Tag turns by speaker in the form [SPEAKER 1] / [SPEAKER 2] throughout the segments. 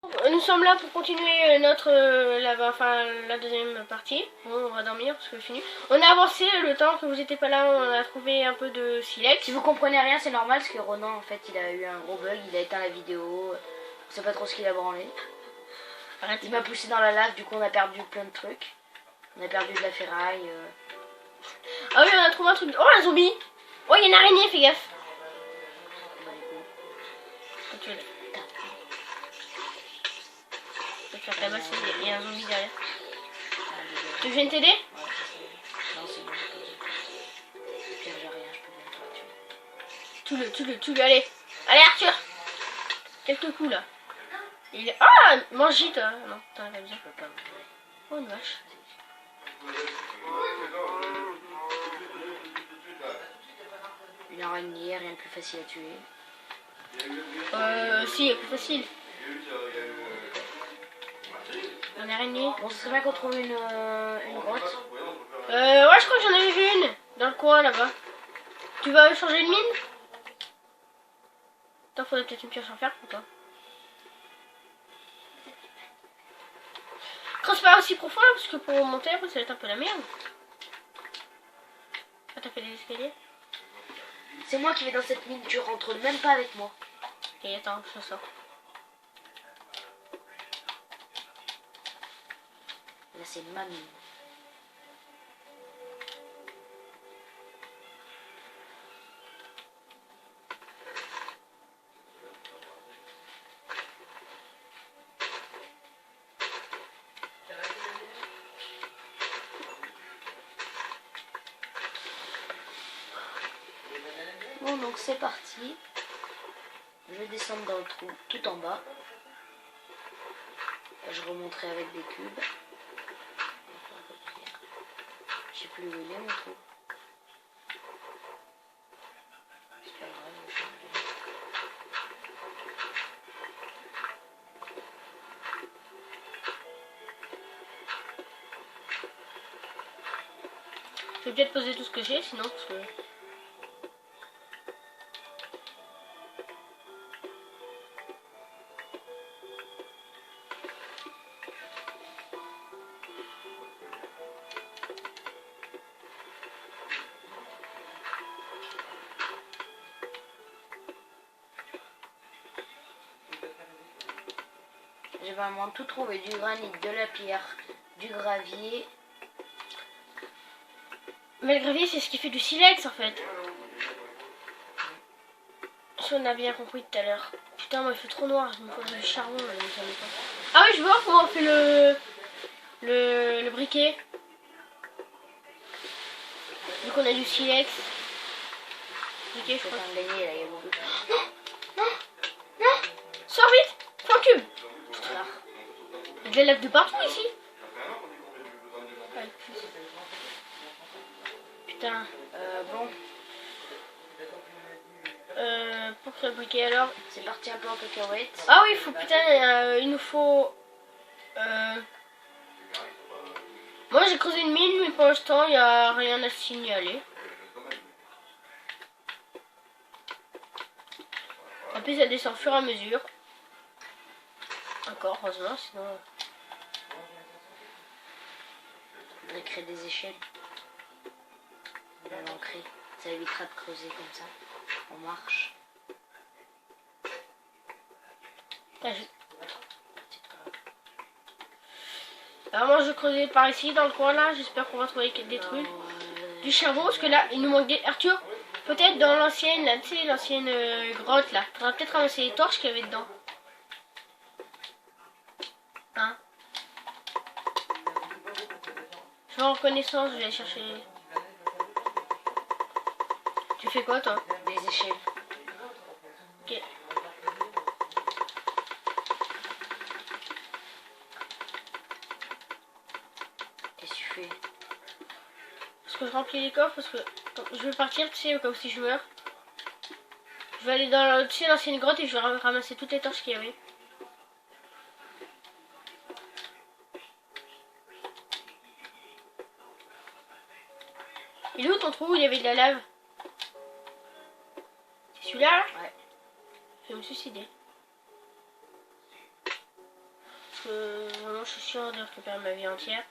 [SPEAKER 1] Nous sommes là pour continuer notre la deuxième partie. Bon, on va dormir parce que c'est fini. On a avancé le temps que vous n'étiez pas là, on a trouvé un peu de silex.
[SPEAKER 2] Si vous comprenez rien, c'est normal parce que Ronan en fait il a eu un gros bug, il a éteint la vidéo, on sait pas trop ce qu'il a branlé.
[SPEAKER 1] Arrête.
[SPEAKER 2] Il m'a poussé dans la lave, du coup on a perdu plein de trucs. On a perdu de la ferraille.
[SPEAKER 1] Ah oui, on a trouvé un truc. Oh, un zombie. Oh, il y a une araignée, fais gaffe. Tu vas te faire tabasser, il y a un zombie derrière. Tu veux que je vienne t'aider?
[SPEAKER 2] Non, c'est bon. J'ai rien, je peux bien te tuer.
[SPEAKER 1] Tue-le, allez. Allez, Arthur. Quelques coups là. Il est... Ah, mange-y toi. Non, t'as pas besoin.
[SPEAKER 2] Je peux pas vous tuer.
[SPEAKER 1] Oh, une vache.
[SPEAKER 2] Une araignée, rien de plus facile à tuer.
[SPEAKER 1] Si, il est plus facile. Une araignée.
[SPEAKER 2] Bon, ce serait bien qu'on trouve une grotte.
[SPEAKER 1] Ouais, je crois que j'en avais vu une. Dans le coin là-bas. Tu vas changer de mine? Attends, faudrait peut-être une pioche en fer pour toi. Creuse pas aussi profond là, parce que pour monter après ça va être un peu la merde. Ah, t'as fait des escaliers?
[SPEAKER 2] C'est moi qui vais dans cette mine, tu rentres même pas avec moi.
[SPEAKER 1] Ok, attends, je sors.
[SPEAKER 2] Là c'est ma mine. Bon, donc c'est parti. Je vais descendre dans le trou tout en bas. Je remonterai avec des cubes. Je sais plus où il est mon trou. C'est pas grave, je vais changer.
[SPEAKER 1] Je vais peut-être poser tout ce que j'ai, sinon parce que...
[SPEAKER 2] J'ai vraiment tout trouvé, du granit, de la pierre, du gravier.
[SPEAKER 1] Mais le gravier c'est ce qui fait du silex en fait. Si on a bien compris tout à l'heure. Putain, moi il fait trop noir, je me faut du charbon là, mais j'en ai pas. Ah oui, je veux voir comment on fait le briquet. Vu qu'on a du silex. Briquet, je
[SPEAKER 2] Je vais
[SPEAKER 1] crois.
[SPEAKER 2] t'en gagner là, il y a beaucoup.
[SPEAKER 1] Non, sors vite, fais un cube.
[SPEAKER 2] Là.
[SPEAKER 1] Il y a de la lave de partout ici. Putain.
[SPEAKER 2] Bon,
[SPEAKER 1] Pour fabriquer alors.
[SPEAKER 2] c'est parti un peu en cacahuète.
[SPEAKER 1] Ah oui, putain, il nous faut. Moi j'ai creusé une mine, mais pour l'instant il n'y a rien à signaler. En plus, ça descend au fur et à mesure. Encore, heureusement, sinon.
[SPEAKER 2] On devrait créer des échelles. On va en créer. Ça évitera de creuser comme ça. On marche.
[SPEAKER 1] Putain, alors moi je creusais par ici dans le coin là, j'espère qu'on va trouver des trucs. Du charbon, parce que là il nous manque des... Arthur, peut-être dans l'ancienne, là, tu sais, l'ancienne grotte là. Faudra peut-être ramasser les torches qu'il y avait dedans. Hein? Je vais en reconnaissance, je vais aller chercher. Tu fais quoi toi?
[SPEAKER 2] Des échelles.
[SPEAKER 1] Ok.
[SPEAKER 2] Qu'est-ce que tu fais?
[SPEAKER 1] Parce que je remplis les coffres, parce que je vais partir, tu sais, au cas où si je meurs. Je vais aller dans tu sais, l'ancienne grotte et je vais ramasser toutes les torches qu'il y avait. Il est où ton trou où il y avait de la lave? C'est celui-là là?
[SPEAKER 2] Ouais.
[SPEAKER 1] Je vais me suicider. Parce que vraiment, je suis sûre de récupérer ma vie entière.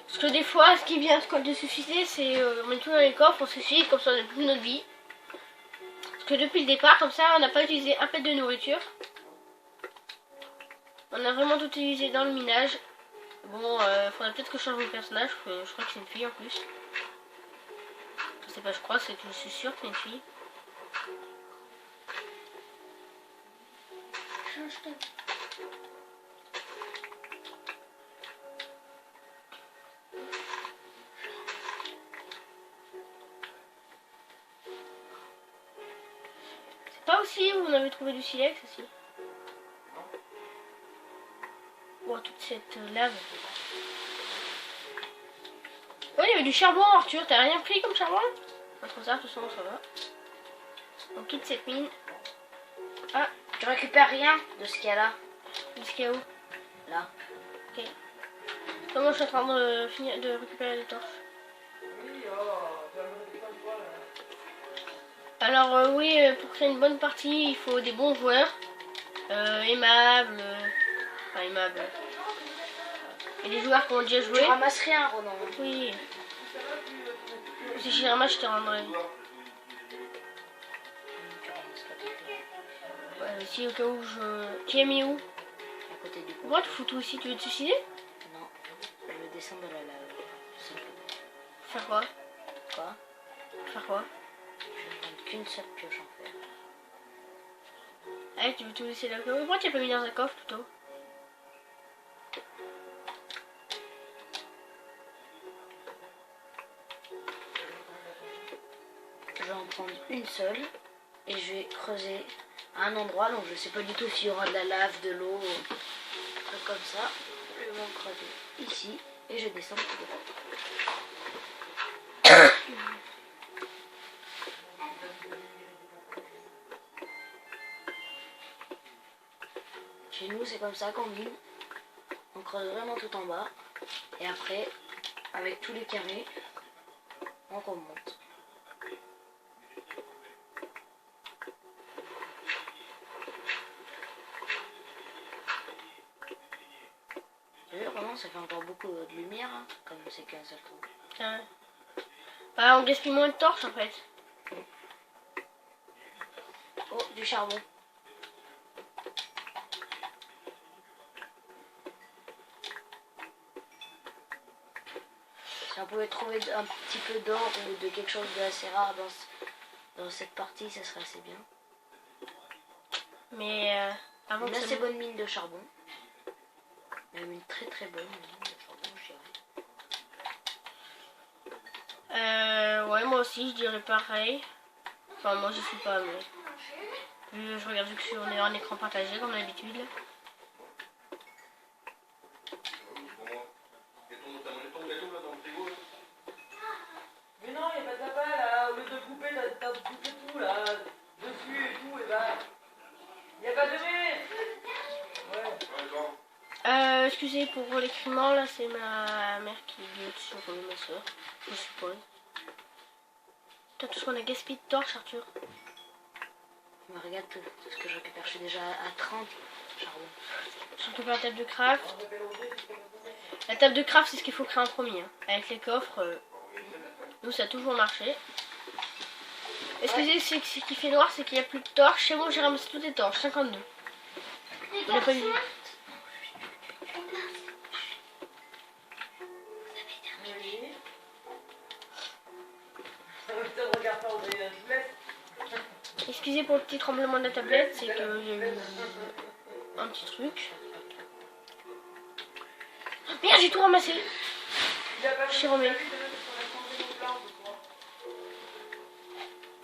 [SPEAKER 1] Parce que des fois, ce qui vient de se suicider, c'est on met tout dans les coffres, on se suicide, comme ça on n'a plus notre vie. Parce que depuis le départ, comme ça, on n'a pas utilisé un pet de nourriture. On a vraiment tout utilisé dans le minage. Bon, faudrait peut-être que je change mon personnage, je crois que c'est une fille en plus. Je sais pas, je crois, c'est que je suis sûre que c'est une fille. Change de... C'est pas aussi où on avait trouvé du silex aussi. Oh, toute cette lave. Oh, il y avait du charbon, Arthur. T'as rien pris comme charbon? Entre ça, de toute façon, ça va. On quitte cette mine. Ah,
[SPEAKER 2] Je récupère rien de ce qu'il y a là.
[SPEAKER 1] jusqu'à où?
[SPEAKER 2] Là.
[SPEAKER 1] Ok. Moi, je suis en train de finir de récupérer les torches. Alors, oui, pour créer une bonne partie, il faut des bons joueurs. Aimables. Enfin, aimables. Et des joueurs qui ont déjà joué.
[SPEAKER 2] Tu ramasses rien, Ronan.
[SPEAKER 1] Oui. Si j'ai un match, je te rendrai. Ouais, si au cas où je... Tu as mis où?
[SPEAKER 2] À côté du coup.
[SPEAKER 1] Pourquoi tu fous tout ici? Tu veux te suicider?
[SPEAKER 2] Non. Je vais descendre de la lave.
[SPEAKER 1] Faire quoi?
[SPEAKER 2] Quoi?
[SPEAKER 1] Faire quoi?
[SPEAKER 2] Je vais prendre qu'une seule pioche en fer.
[SPEAKER 1] Ah, tu veux tout laisser là? Pourquoi tu as pas mis dans un coffre plutôt?
[SPEAKER 2] Je vais en prendre une seule et je vais creuser à un endroit, donc je sais pas du tout s'il y aura de la lave, de l'eau, un truc comme ça. Je vais en creuser ici et je descends tout droit. Chez nous c'est comme ça qu'on mine. On creuse vraiment tout en bas et après avec tous les carrés on remonte. Vraiment, ça fait encore beaucoup de lumière, hein, comme c'est qu'un seul trou.
[SPEAKER 1] Tiens. Bah, on gaspille moins de torches en fait.
[SPEAKER 2] Oh, du charbon. Si on pouvait trouver un petit peu d'or ou de quelque chose d'assez rare dans cette partie, ça serait assez bien.
[SPEAKER 1] Mais avant
[SPEAKER 2] Une
[SPEAKER 1] que ça
[SPEAKER 2] assez
[SPEAKER 1] me-
[SPEAKER 2] bonne mine de charbon. Même une très très bonne mine de charbon, je dirais.
[SPEAKER 1] Ouais, moi aussi, je dirais pareil. Enfin, moi, je suis pas, mais... Je regarde vu que on est en écran partagé, comme d'habitude.
[SPEAKER 3] Mais non, il n'y a pas de lapin là, au lieu de couper, t'as coupé tout là, dessus et tout, et bah. Il n'y a pas de mais. Ouais.
[SPEAKER 1] Excusez pour l'écriment, là, c'est ma mère qui gueule sur ma soeur, je suppose. T'as tout ce qu'on a gaspillé de torches, Arthur.
[SPEAKER 2] Mais regarde tout ce que je récupère. Je suis déjà à 30 charbon.
[SPEAKER 1] Je récupère la table de craft. La table de craft, c'est ce qu'il faut créer en premier. Hein. Avec les coffres, nous, ça a toujours marché. Excusez, ce qui fait noir, c'est qu'il n'y a plus de torches. C'est bon, j'ai ramassé toutes les torches, 52. On n'a pas eu.
[SPEAKER 3] Oui. Putain, regarde pas, on est là, je vous laisse.
[SPEAKER 1] Excusez pour le petit tremblement de la tablette, c'est que j'ai eu un petit truc. Merde, j'ai tout ramassé.
[SPEAKER 3] Il a pas
[SPEAKER 1] Je remets.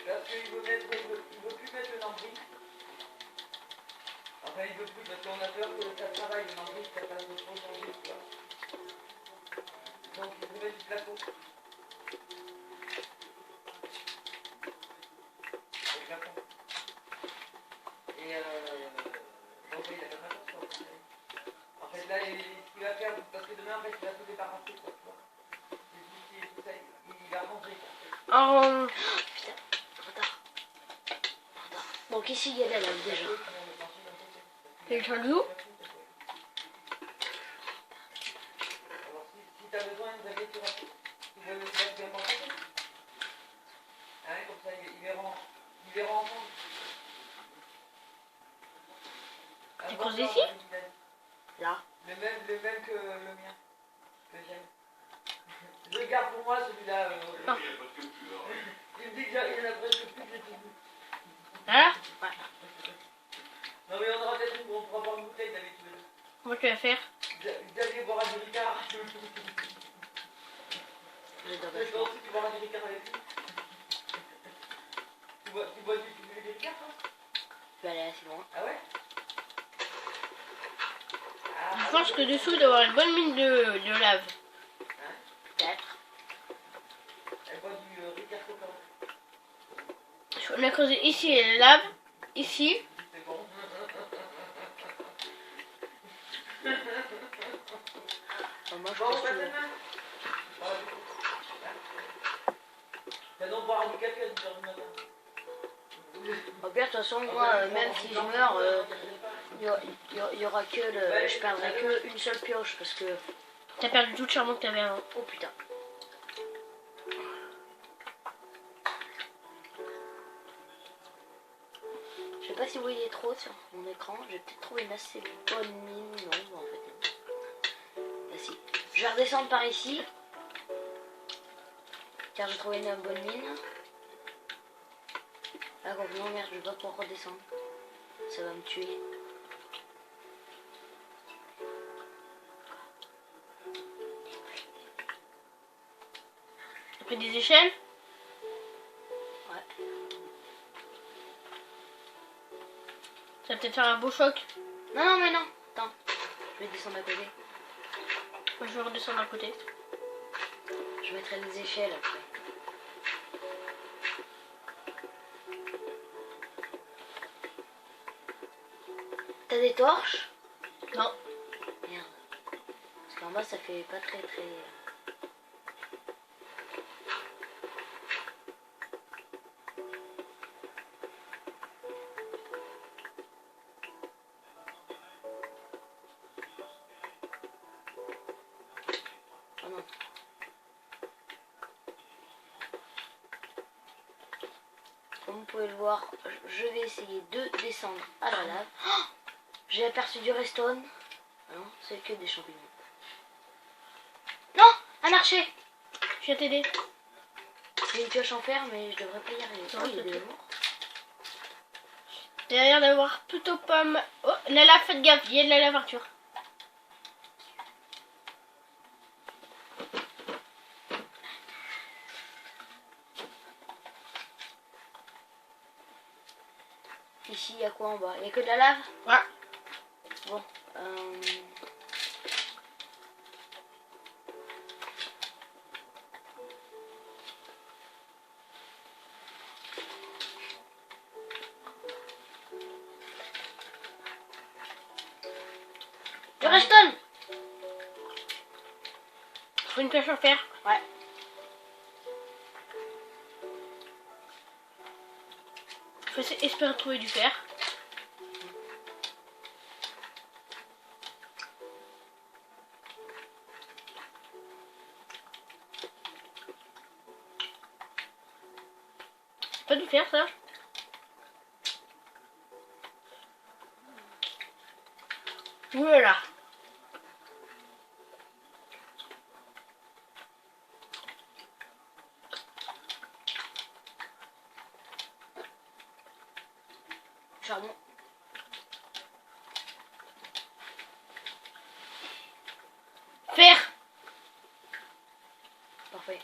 [SPEAKER 3] parce qu'il veut plus mettre le nombril. Enfin, il veut plus parce qu'on a peur que ça travaille le nombril, ça fasse de trop changer, tu vois. Donc, il veut mettre du plateau. Le plafond. Et donc, il a pas de chance. En fait, là, ce qu'il va faire, parce que demain, en fait, il va tout débarrasser, quoi, tu vois. Les outils et tout ça, il va ranger, quoi.
[SPEAKER 1] Oh,
[SPEAKER 2] Putain, retard. Donc Donc ici il y a la lave déjà.
[SPEAKER 1] Et le chandou.
[SPEAKER 3] Alors si t'as besoin, Xavier, tu veux le faire bien penser. Hein, comme ça, ils verront ensemble.
[SPEAKER 1] Tu creuses ici?
[SPEAKER 2] Là.
[SPEAKER 3] Le même que le mien. Que j'aime. Je le garde pour moi, celui-là.
[SPEAKER 1] Non.
[SPEAKER 3] Il me dit qu'il y en a presque plus que j'ai tout vu.
[SPEAKER 1] Voilà.
[SPEAKER 3] Non mais on aura peut-être on pourra boire une bouteille d'habitude.
[SPEAKER 1] Comment tu vas faire?
[SPEAKER 3] Xavier boira du Ricard.
[SPEAKER 2] Je dois
[SPEAKER 3] Je pense que tu boiras du Ricard avec lui. Tu bois du Ricard, toi?
[SPEAKER 2] Je vais aller assez loin.
[SPEAKER 3] Ah ouais?
[SPEAKER 1] Je pense que dessous il doit y avoir une bonne mine de lave.
[SPEAKER 2] Peut-être.
[SPEAKER 3] Elle boit du Ricard Coca.
[SPEAKER 1] On a creusé ici et la lave. Ici.
[SPEAKER 3] C'est bon.
[SPEAKER 2] Moi je
[SPEAKER 3] Bon, on
[SPEAKER 2] pense
[SPEAKER 3] passe
[SPEAKER 2] que...
[SPEAKER 3] demain. Ben non, boire du café à 10h du matin.
[SPEAKER 2] Au pire, de toute façon, moi, même si je meurs, il y aura que le... Je perdrai que une seule pioche parce que...
[SPEAKER 1] T'as perdu tout le charbon que t'avais avant.
[SPEAKER 2] Oh putain. Je sais pas si vous voyez trop sur mon écran. J'ai peut-être trouvé une assez bonne mine. Non, en fait. Là, si. Je vais redescendre par ici. Car j'ai trouvé une bonne mine. Ah, complètement merde, je vais pas pouvoir redescendre. Ça va me tuer.
[SPEAKER 1] T'as pris des échelles?
[SPEAKER 2] Ouais.
[SPEAKER 1] Ça va peut-être faire un beau choc.
[SPEAKER 2] Non, non, mais non. Attends. Je vais descendre à côté.
[SPEAKER 1] Moi je vais redescendre à côté.
[SPEAKER 2] Je mettrai des échelles après. T'as des torches?
[SPEAKER 1] Non.
[SPEAKER 2] Merde. Parce qu'en bas ça fait pas très très... Oh non. Comme vous pouvez le voir, je vais essayer de descendre à la lave. Oh, j'ai aperçu du redstone. Ah non, c'est que des champignons. Non, un archer.
[SPEAKER 1] Je viens t'aider.
[SPEAKER 2] J'ai une pioche en fer, mais je devrais pas y arriver.
[SPEAKER 1] Non,
[SPEAKER 2] Oh, il
[SPEAKER 1] c'est
[SPEAKER 2] est
[SPEAKER 1] tout.
[SPEAKER 2] lourd.
[SPEAKER 1] T'as l'air d'avoir plutôt pas mal. Oh, la lave, faites gaffe, il y a de la lave, Arthur.
[SPEAKER 2] Ici, il y a quoi en bas? Il y a que de la lave?
[SPEAKER 1] Ouais.
[SPEAKER 2] Bon. Du redstone!
[SPEAKER 1] Faut une pioche en fer.
[SPEAKER 2] Ouais.
[SPEAKER 1] Faut espérer trouver du fer. C'est pas du fer ça? Voilà.
[SPEAKER 2] Charbon.
[SPEAKER 1] Fer.
[SPEAKER 2] Parfait.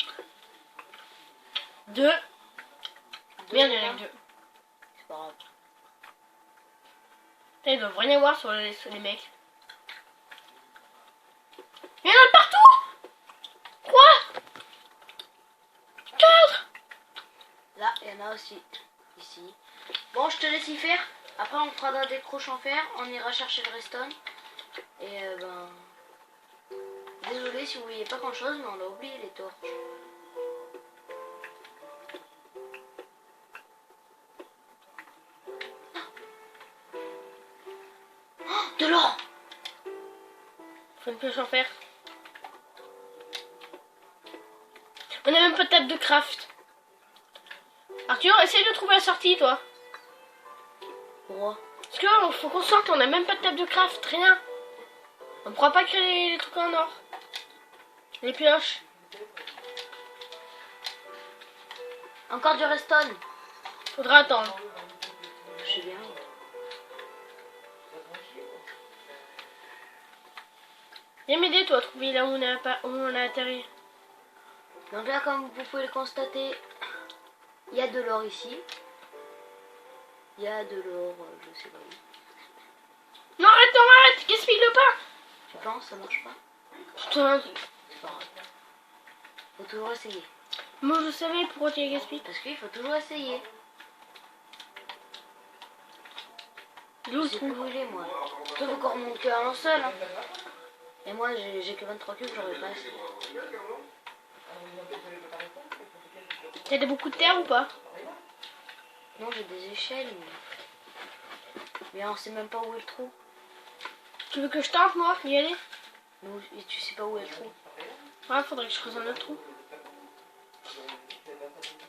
[SPEAKER 1] 2. Merde, il y en a que 2.
[SPEAKER 2] C'est pas grave.
[SPEAKER 1] Putain, ils doivent rien avoir sur les mecs. Il y en a partout. 3. 4.
[SPEAKER 2] Là, il y en a aussi. Ici. Bon, je te laisse y faire. Après, on fera des croches en fer. On ira chercher le redstone. Et ben... Désolé si vous voyez pas grand chose, mais on a oublié les torches. De l'or.
[SPEAKER 1] Faut une pioche en fer. On n'a même pas de table de craft. Arthur, essaye de trouver la sortie, toi.
[SPEAKER 2] Pourquoi?
[SPEAKER 1] Parce que faut qu'on sorte, on n'a même pas de table de craft, rien. On ne pourra pas créer les trucs en or. Les pioches.
[SPEAKER 2] Encore du redstone.
[SPEAKER 1] Faudra attendre.
[SPEAKER 2] Je sais bien.
[SPEAKER 1] Viens m'aider, toi, à trouver là où on a atterri.
[SPEAKER 2] Donc là, comme vous pouvez le constater, il y a de l'or ici. Il y a de l'or, je sais pas où.
[SPEAKER 1] Non, arrête, gaspille-le pas.
[SPEAKER 2] Tu penses, ça marche pas?
[SPEAKER 1] Putain,
[SPEAKER 2] C'est pas grave. Faut toujours essayer.
[SPEAKER 1] moi je savais pourquoi tu as gaspillé.
[SPEAKER 2] Parce qu'il faut toujours essayer.
[SPEAKER 1] Il est où
[SPEAKER 2] Je
[SPEAKER 1] le
[SPEAKER 2] sais
[SPEAKER 1] trou?
[SPEAKER 2] plus où il est, moi. Je peux encore monter un seul. Hein. Et moi, j'ai que 23 cubes, j'aurais pas assez.
[SPEAKER 1] T'as beaucoup de terre ou pas?
[SPEAKER 2] Non, j'ai des échelles. Mais on sait même pas où est le trou.
[SPEAKER 1] Tu veux que je tente, moi, d'y aller?
[SPEAKER 2] Non, et tu sais pas où est le trou.
[SPEAKER 1] Ah, faudrait que je creuse un autre trou.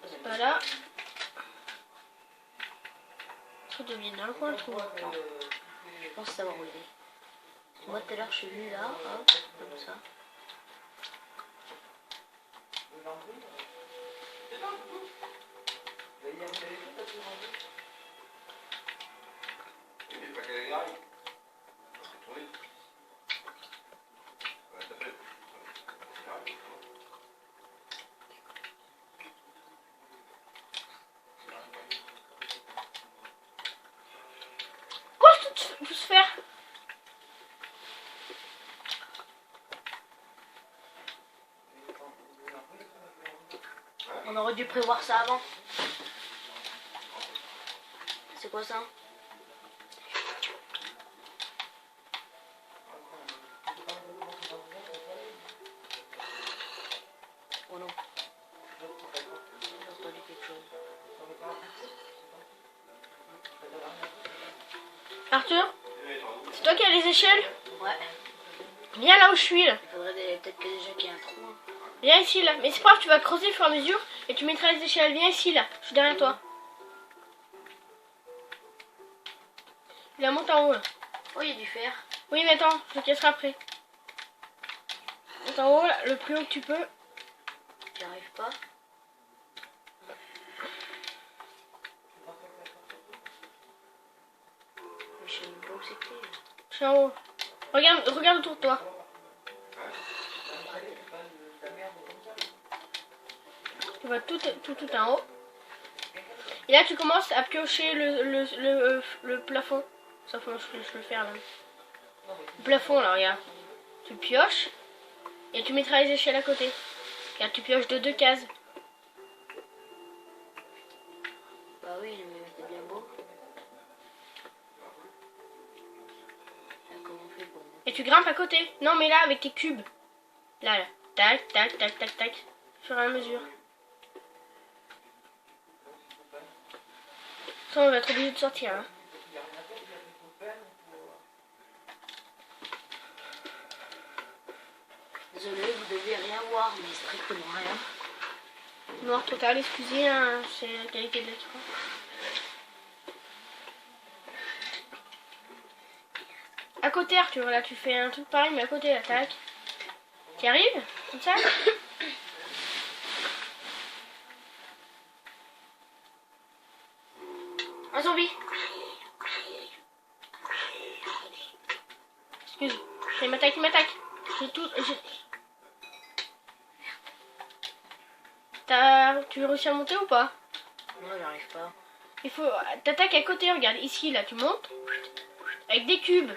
[SPEAKER 1] C'est pas là. Ça devient dans le coin, le trou.
[SPEAKER 2] Je pense savoir où il est. Moi, tout à l'heure, je suis venu là, hop, comme ça.
[SPEAKER 1] Quoi je se faire?
[SPEAKER 2] On aurait dû prévoir ça avant. C'est quoi ça? Oh non. J'ai entendu quelque chose.
[SPEAKER 1] Arthur? C'est toi qui as les échelles?
[SPEAKER 2] Ouais.
[SPEAKER 1] Viens là où je suis, là.
[SPEAKER 2] Il faudrait peut-être que déjà qu'il y ait un trou. Hein.
[SPEAKER 1] Viens ici, là. Mais c'est pas grave, tu vas creuser au fur et à mesure et tu mettras les échelles. Viens ici, là. Je suis derrière toi. Viens, monte en haut, là.
[SPEAKER 2] Oh, il y a du fer.
[SPEAKER 1] Oui, mais attends, je le casserai après. Monte en haut, là, le plus haut que tu peux.
[SPEAKER 2] J'y arrive pas. Mais je sais même pas où c'est que t'es.
[SPEAKER 1] Je suis en haut. Regarde autour de toi. Tu vas tout en haut. Et là, tu commences à piocher le plafond. Ça, faut je le faire là. Le plafond, là, regarde. Tu pioches et tu mettras les échelles à côté. Regarde, tu pioches de 2 cases.
[SPEAKER 2] Bah oui, mais c'est bien beau. Là, comment on fait pour...
[SPEAKER 1] Et tu grimpes à côté. Non, mais là, avec tes cubes. Là, là. Tac, tac, tac, tac, tac. Au fur et à mesure. Ça, on va être obligé de sortir. Hein.
[SPEAKER 2] Désolé, vous devez rien voir, mais strictement rien.
[SPEAKER 1] Noir total, excusez, hein, c'est la qualité de l'écran. À côté, Arthur, là, tu fais un truc pareil, mais à côté, là, tac. Tu arrives comme ça? Un zombie. Excuse. Il m'attaque. J'ai tout. Tu veux réussir à monter ou pas?
[SPEAKER 2] Non, j'arrive pas.
[SPEAKER 1] Il faut. T'attaques à côté, regarde. Ici, là, tu montes. Avec des cubes.